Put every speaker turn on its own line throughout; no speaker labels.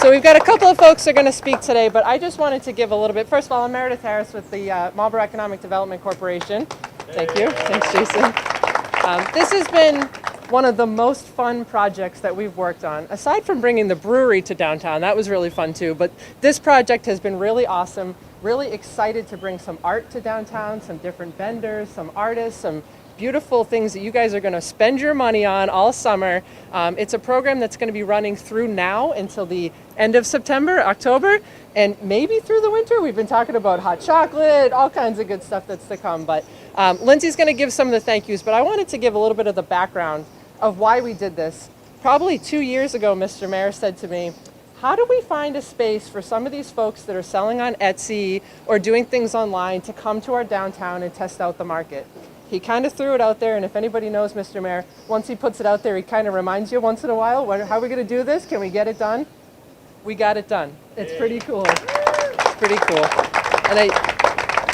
So we've got a couple of folks who are going to speak today, but I just wanted to give a little bit. First of all, I'm Meredith Harris with the Marlboro Economic Development Corporation. Thank you. Thanks, Jason. This has been one of the most fun projects that we've worked on. Aside from bringing the brewery to downtown, that was really fun too, but this project has been really awesome. Really excited to bring some art to downtown, some different vendors, some artists, some beautiful things that you guys are going to spend your money on all summer. It's a program that's going to be running through now until the end of September, October, and maybe through the winter. We've been talking about hot chocolate, all kinds of good stuff that's to come. But Lindsay's going to give some of the thank yous, but I wanted to give a little bit of the background of why we did this. Probably 2 years ago, Mr. Mayor said to me, how do we find a space for some of these folks that are selling on Etsy or doing things online to come to our downtown and test out the market? He kind of threw it out there, and if anybody knows Mr. Mayor, once he puts it out there, he kind of reminds you once in a while, how are we going to do this? Can we get it done? We got it done. It's pretty cool. It's pretty cool. And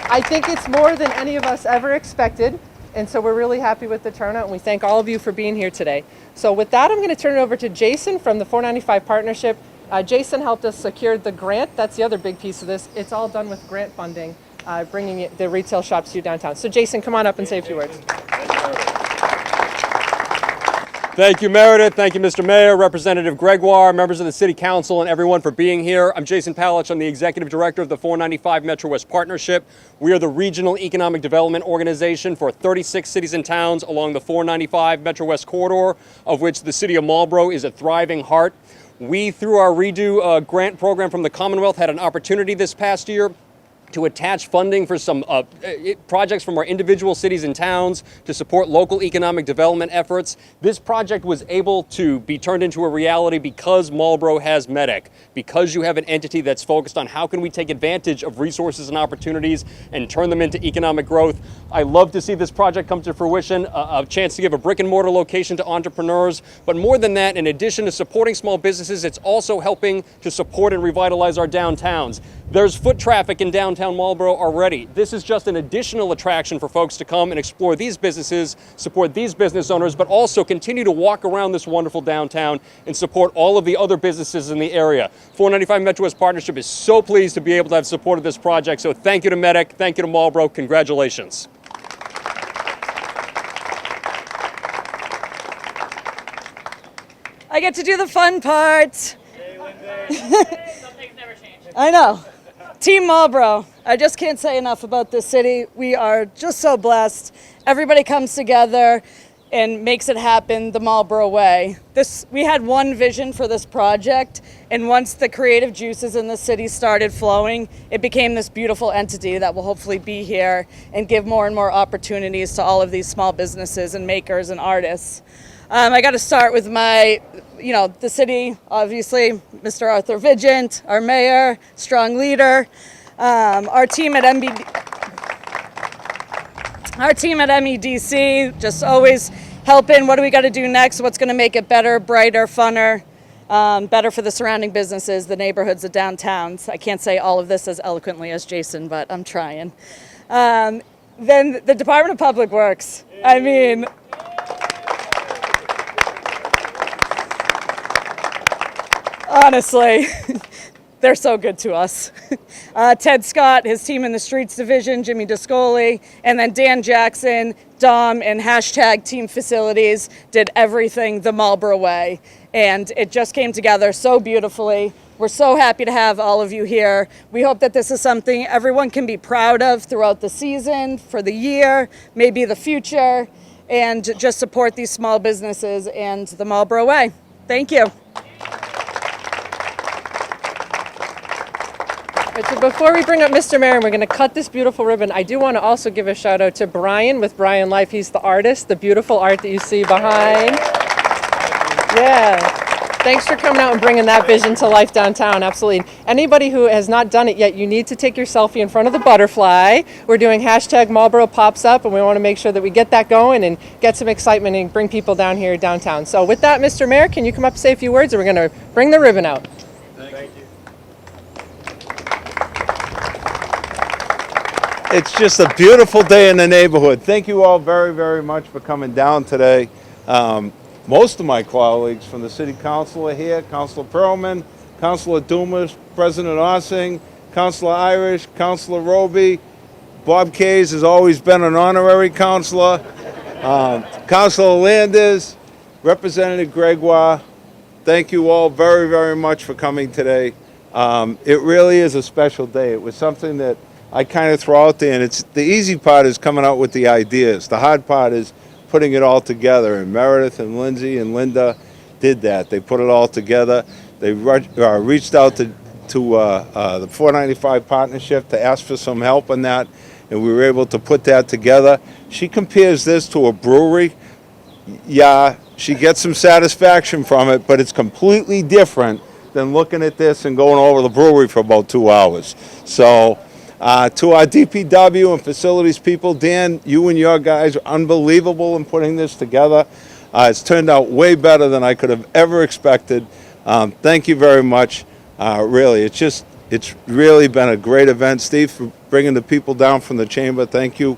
I think it's more than any of us ever expected, and so we're really happy with the turnout, and we thank all of you for being here today. So with that, I'm going to turn it over to Jason from the 495 Partnership. Jason helped us secure the grant. That's the other big piece of this. It's all done with grant funding. Bringing the retail shops to you downtown. So Jason, come on up and say a few words.
Thank you, Meredith. Thank you, Mr. Mayor, Representative Gregoire, members of the City Council, and everyone for being here. I'm Jason Palich. I'm the Executive Director of the 495 Metro West Partnership. We are the regional economic development organization for 36 cities and towns along the 495 Metro West corridor, of which the city of Marlboro is a thriving heart. We, through our Redo grant program from the Commonwealth, had an opportunity this past year to attach funding for some projects from our individual cities and towns to support local economic development efforts. This project was able to be turned into a reality because Marlboro has MEDEC, because you have an entity that's focused on how can we take advantage of resources and opportunities and turn them into economic growth. I love to see this project come to fruition, a chance to give a brick and mortar location to entrepreneurs. But more than that, in addition to supporting small businesses, it's also helping to support and revitalize our downtowns. There's foot traffic in downtown Marlboro already. This is just an additional attraction for folks to come and explore these businesses, support these business owners, but also continue to walk around this wonderful downtown and support all of the other businesses in the area. 495 Metro West Partnership is so pleased to be able to have supported this project. So thank you to MEDEC, thank you to Marlboro, congratulations.
I get to do the fun part.
Hey, Lindsay. Some things never change.
I know. Team Marlboro. I just can't say enough about this city. We are just so blessed. Everybody comes together and makes it happen the Marlboro way. We had one vision for this project, and once the creative juices in the city started flowing, it became this beautiful entity that will hopefully be here and give more and more opportunities to all of these small businesses and makers and artists. I got to start with the city, obviously, Mr. Arthur Vigent, our mayor, strong leader, our team at MEDC, just always helping. What do we got to do next? What's going to make it better, brighter, funner, better for the surrounding businesses, the neighborhoods, the downtowns? I can't say all of this as eloquently as Jason, but I'm trying. Then the Department of Public Works. I mean, honestly, they're so good to us. Ted Scott, his team in the Streets Division, Jimmy Discoli, and then Dan Jackson, Dom, and hashtag Team Facilities did everything the Marlboro way. And it just came together so beautifully. We're so happy to have all of you here. We hope that this is something everyone can be proud of throughout the season, for the year, maybe the future, and just support these small businesses and the Marlboro way. Thank you.
So before we bring up Mr. Mayor and we're going to cut this beautiful ribbon, I do want to also give a shout out to Brian with Brian Life. He's the artist, the beautiful art that you see behind. Yeah. Thanks for coming out and bringing that vision to life downtown. Absolutely. Anybody who has not done it yet, you need to take your selfie in front of the butterfly. We're doing hashtag Marlboro Pops Up, and we want to make sure that we get that going and get some excitement and bring people down here downtown. So with that, Mr. Mayor, can you come up and say a few words, and we're going to bring the ribbon out.
Thank you.
It's just a beautiful day in the neighborhood. Thank you all very, very much for coming down today. Most of my colleagues from the City Council are here. Councilor Perlman, Councilor Dumas, President Ossing, Councilor Irish, Councilor Roby. Bob Kays has always been an honorary councilor. Councilor Landers, Representative Gregoire. Thank you all very, very much for coming today. It really is a special day. It was something that I kind of throw out there, and it's the easy part is coming out with the ideas. The hard part is putting it all together, and Meredith and Lindsay and Linda did that. They put it all together. They reached out to the 495 partnership to ask for some help on that, and we were able to put that together. She compares this to a brewery. Yeah, she gets some satisfaction from it, but it's completely different than looking at this and going over the brewery for about 2 hours. So to our DPW and facilities people, Dan, you and your guys are unbelievable in putting this together. It's turned out way better than I could have ever expected. Thank you very much. Really, it's really been a great event. Steve, for bringing the people down from the chamber, thank you.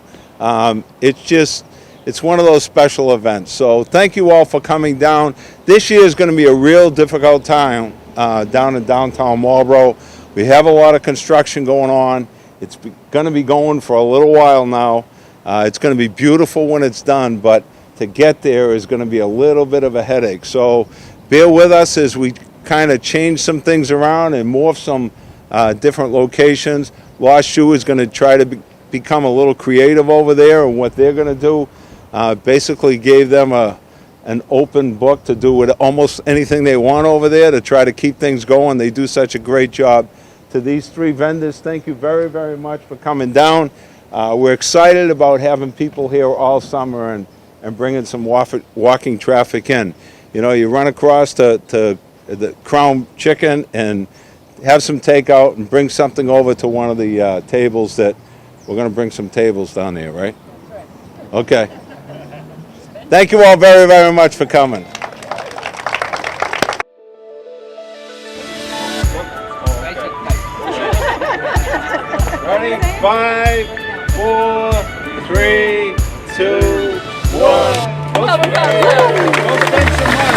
It's one of those special events. So thank you all for coming down. This year is going to be a real difficult time down in downtown Marlboro. We have a lot of construction going on. It's going to be going for a little while now. It's going to be beautiful when it's done, but to get there is going to be a little bit of a headache. So bear with us as we kind of change some things around and morph some different locations. Lost Shoe is going to try to become a little creative over there, and what they're going to do basically gave them an open book to do with almost anything they want over there to try to keep things going. They do such a great job. To these three vendors, thank you very, very much for coming down. We're excited about having people here all summer and bringing some walking traffic in. You know, you run across to the Crown Chicken and have some takeout and bring something over to one of the tables that we're going to bring some tables down there, right? Okay. Thank you all very, very much for coming. Ready? 5, 4, 3, 2, 1. Go spend some money.